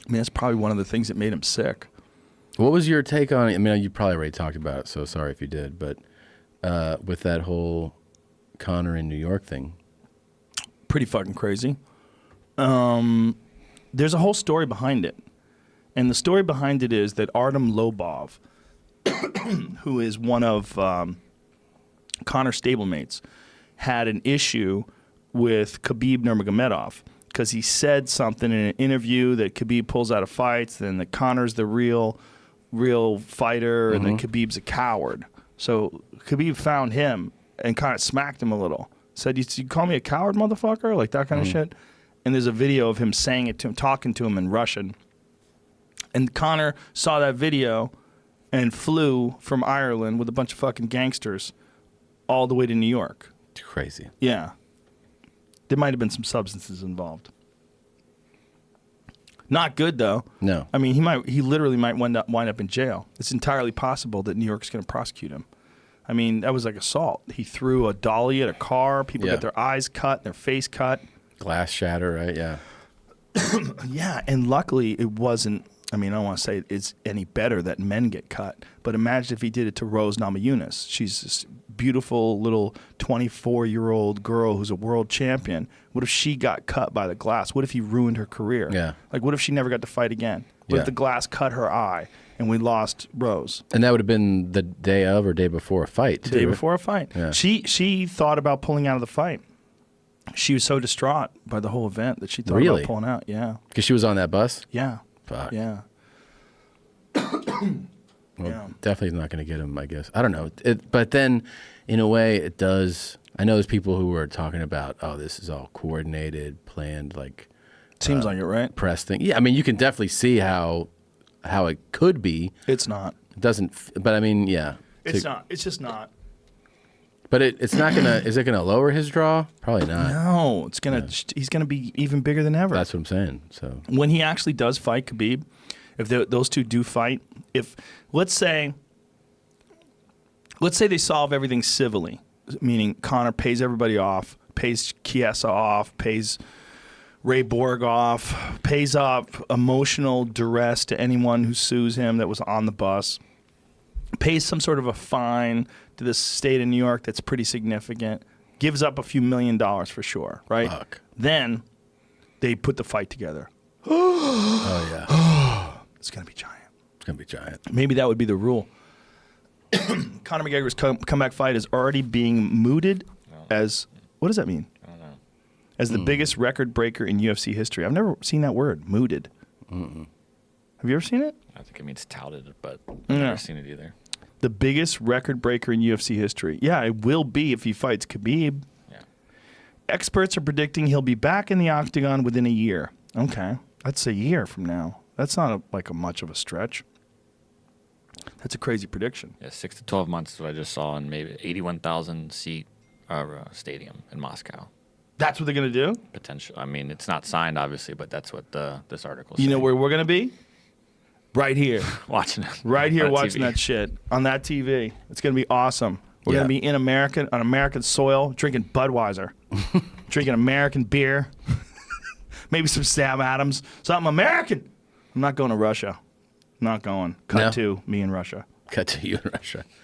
I mean, that's probably one of the things that made him sick. What was your take on it? I mean, you probably already talked about it, so sorry if you did, but with that whole Conor in New York thing. Pretty fucking crazy. There's a whole story behind it. And the story behind it is that Artem Lobov, who is one of Conor's stablemates, had an issue with Khabib Nurmagomedov because he said something in an interview that Khabib pulls out of fights, and that Conor's the real fighter, and that Khabib's a coward. So Khabib found him and kind of smacked him a little. Said, you call me a coward, motherfucker? Like that kind of shit. And there's a video of him saying it to him, talking to him in Russian. And Conor saw that video and flew from Ireland with a bunch of fucking gangsters all the way to New York. Crazy. Yeah. There might have been some substances involved. Not good, though. No. I mean, he literally might wind up in jail. It's entirely possible that New York's going to prosecute him. I mean, that was like assault. He threw a dolly at a car. People got their eyes cut, their face cut. Glass shatter, right? Yeah. Yeah, and luckily it wasn't. I mean, I don't want to say it's any better that men get cut, but imagine if he did it to Rose Namajunas. She's this beautiful little 24-year-old girl who's a world champion. What if she got cut by the glass? What if he ruined her career? Yeah. Like, what if she never got to fight again? What if the glass cut her eye and we lost Rose? And that would have been the day of or day before a fight, too. The day before a fight. Yeah. She thought about pulling out of the fight. She was so distraught by the whole event that she thought about pulling out. Yeah. Because she was on that bus? Yeah. Fuck. Yeah. Well, definitely not going to get him, I guess. I don't know. But then, in a way, it does. I know there's people who are talking about, oh, this is all coordinated, planned, like. Seems like it, right? Press thing. Yeah, I mean, you can definitely see how it could be. It's not. It doesn't. But I mean, yeah. It's not. It's just not. But it's not gonna. Is it gonna lower his draw? Probably not. No, it's gonna. He's gonna be even bigger than ever. That's what I'm saying. So when he actually does fight Khabib, if those two do fight, if let's say they solve everything civilly, meaning Conor pays everybody off, pays Chiesa off, pays Ray Borg off, pays off emotional duress to anyone who sues him that was on the bus, pays some sort of a fine to the state of New York that's pretty significant, gives up a few $1 million for sure, right? Fuck. Then they put the fight together. Oh yeah. It's going to be giant. It's gonna be giant. Maybe that would be the rule. Conor McGregor's comeback fight is already being mooted as, what does that mean? I don't know. As the biggest record breaker in UFC history. I've never seen that word, mooted. Have you ever seen it? I think it means touted, but I've never seen it either. The biggest record breaker in UFC history. Yeah, it will be if he fights Khabib. Yeah. Experts are predicting he'll be back in the octagon within a year. Okay, that's a year from now. That's not like a much of a stretch. That's a crazy prediction. Yeah, 6 to 12 months is what I just saw in maybe 81,000 seat stadium in Moscow. That's what they're going to do? Potential. I mean, it's not signed, obviously, but that's what this article You know where we're going to be? Right here. watching it. Right here on watching TV. that shit on that TV. It's going to be awesome. We're going to be in American, on American soil, drinking Budweiser, drinking American beer, maybe some Sam Adams, something American. I'm not going to Russia. Not going. Cut to me in Russia. Cut to you in Russia.